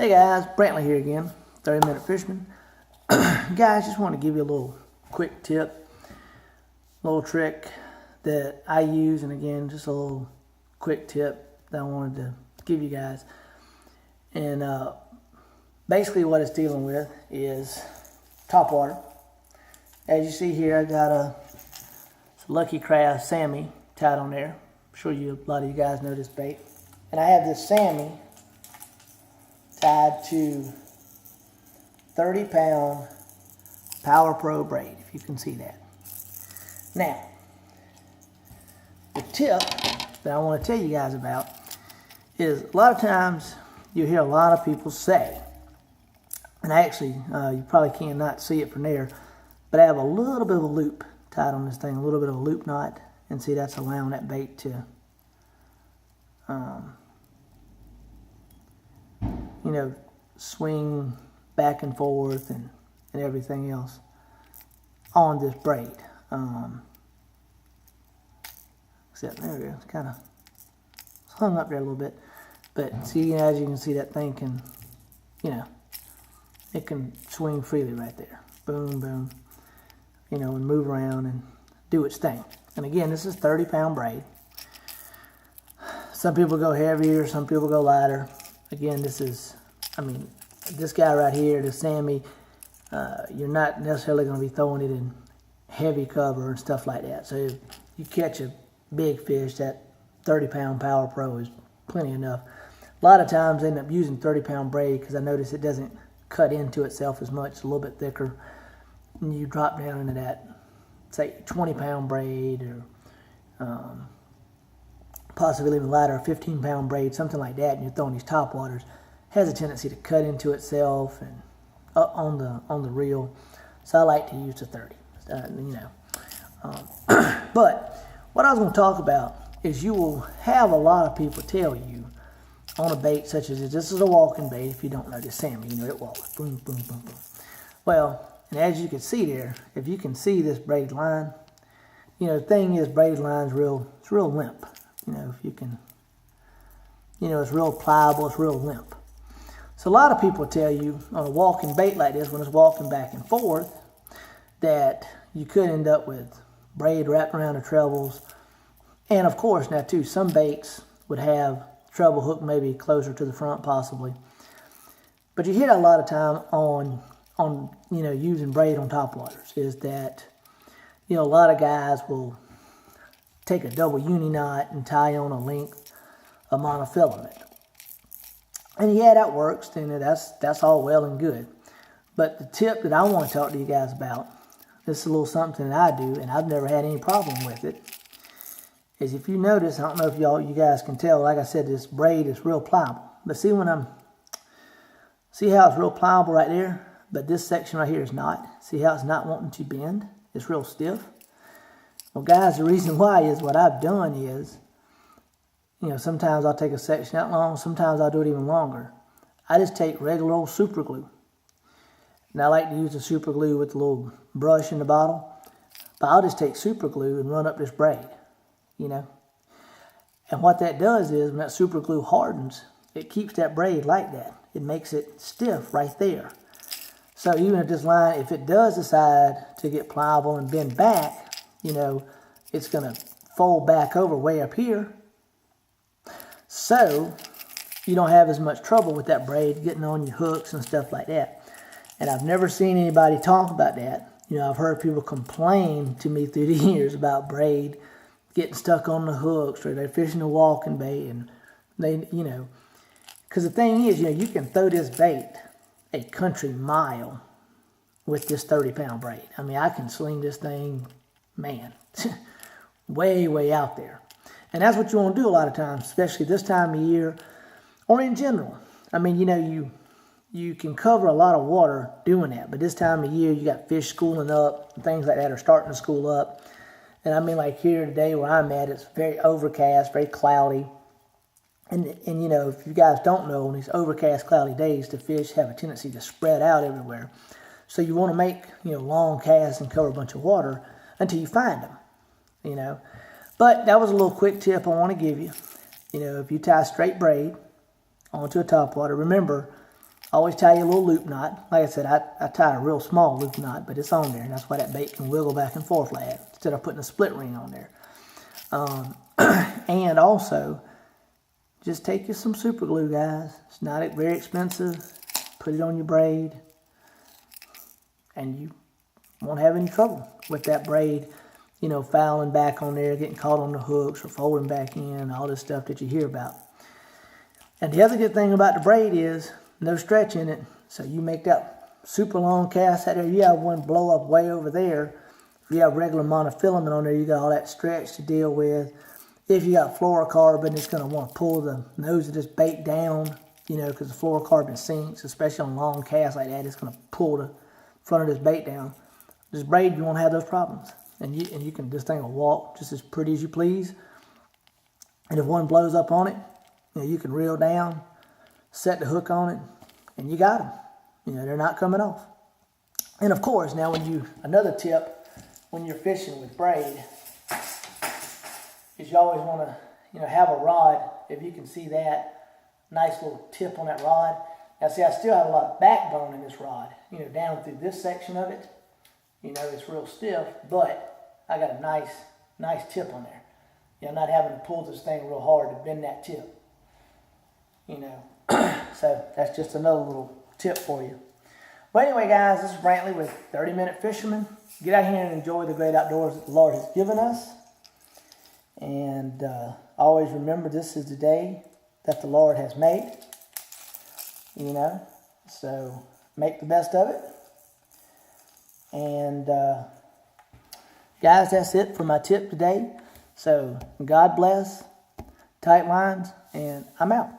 Hey guys, Brantley here again, 30 Minute Fisherman. Guys, just want to give you a little quick tip, little trick that I use, and again, just a little quick tip that I wanted to give you guys. And basically what it's dealing with is top water. As you see here, I got a Lucky Craft Sammy tied on there. I'm sure a lot of you guys know this bait. And I have this Sammy tied to 30-pound Power Pro braid, if you can see that. Now, the tip that I want to tell you guys about is a lot of times you hear a lot of people say, and actually you probably cannot see it from there, but I have a little bit of a loop tied on this thing, a little bit of a loop knot, and see that's allowing that bait to swing back and forth and everything else on this braid. Except there we go, it's kind of hung up there a little bit, but see, as you can see, that thing can, it can swing freely right there. Boom, boom, and move around and do its thing. And again, this is 30-pound braid. Some people go heavier, some people go lighter. Again, this is, this guy right here, the Sammy, you're not necessarily going to be throwing it in heavy cover and stuff like that. So if you catch a big fish, that 30-pound Power Pro is plenty enough. A lot of times I end up using 30-pound braid because I notice it doesn't cut into itself as much. It's a little bit thicker. And you drop down into that, say, 20-pound braid, or possibly even lighter, 15-pound braid, something like that, and you're throwing these top waters, has a tendency to cut into itself and up on the reel. So I like to use the 30. But what I was going to talk about is you will have a lot of people tell you on a bait such as this is a walking bait. If you don't know this Sammy, it walks. Boom, boom, boom, boom. Well, and as you can see there, if you can see this braided line, the thing is, braided line's it's real limp. If you can, it's real pliable, it's real limp. So a lot of people tell you on a walking bait like this, when it's walking back and forth, that you could end up with braid wrapped around the trebles. And of course, now too, some baits would have treble hook maybe closer to the front possibly. But you hear that a lot of time on using braid on top waters, is that, a lot of guys will take a double uni knot and tie on a length of monofilament. And yeah, that works, and that's all well and good. But the tip that I want to talk to you guys about, this is a little something that I do, and I've never had any problem with it, is if you notice, I don't know if you guys can tell, like I said, this braid is real pliable. But see see how it's real pliable right there? But this section right here is not. See how it's not wanting to bend? It's real stiff. Well, guys, the reason why is what I've done is, sometimes I'll take a section that long, sometimes I'll do it even longer. I just take regular old super glue. And I like to use the super glue with the little brush in the bottle. But I'll just take super glue and run up this braid, And what that does is, when that super glue hardens, it keeps that braid like that. It makes it stiff right there. So even if this line, if it does decide to get pliable and bend back, it's going to fold back over way up here. So you don't have as much trouble with that braid getting on your hooks and stuff like that. And I've never seen anybody talk about that. I've heard people complain to me through the years about braid getting stuck on the hooks, or they're fishing a walking bait, and they, because the thing is, you can throw this bait a country mile with this 30-pound braid. I can sling this thing, man, way, way out there. And that's what you want to do a lot of times, especially this time of year, or in general. You can cover a lot of water doing that, but this time of year, you got fish schooling up, and things like that are starting to school up. And like here today where I'm at, it's very overcast, very cloudy. And if you guys don't know, on these overcast, cloudy days, the fish have a tendency to spread out everywhere. So you want to make, long casts and cover a bunch of water until you find them, But that was a little quick tip I want to give you. If you tie straight braid onto a topwater, remember, Always tie your little loop knot. Like I said, I tie a real small loop knot, but it's on there, and that's why that bait can wiggle back and forth like that, instead of putting a split ring on there. And also, just take you some super glue, guys. It's not very expensive. Put it on your braid, and you won't have any trouble with that braid, you know, fouling back on there, getting caught on the hooks, or folding back in, all this stuff that you hear about. And the other good thing about the braid is no stretch in it. So you make that super long cast out there. You have one blow up way over there. If you have regular monofilament on there, you got all that stretch to deal with. If you got fluorocarbon, it's going to want to pull the nose of this bait down, you know, because the fluorocarbon sinks, especially on long casts like that. It's going to pull the front of this bait down. This braid, you won't have those problems. And you can, this thing will walk just as pretty as you please. And if one blows up on it, you know, you can reel down, set the hook on it, and you got them. You know, they're not coming off. And of course, now another tip when you're fishing with braid is you always want to, you know, have a rod. If you can see that nice little tip on that rod. Now see, I still have a lot of backbone in this rod. You know, down through this section of it, you know, it's real stiff, but I got a nice tip on there. You know, I'm not having to pull this thing real hard to bend that tip. You know, so that's just another little tip for you. But anyway, guys, this is Brantley with 30-Minute Fisherman. Get out here and enjoy the great outdoors that the Lord has given us. And always remember, this is the day that the Lord has made. You know, so make the best of it. And guys, that's it for my tip today. So God bless, tight lines, and I'm out.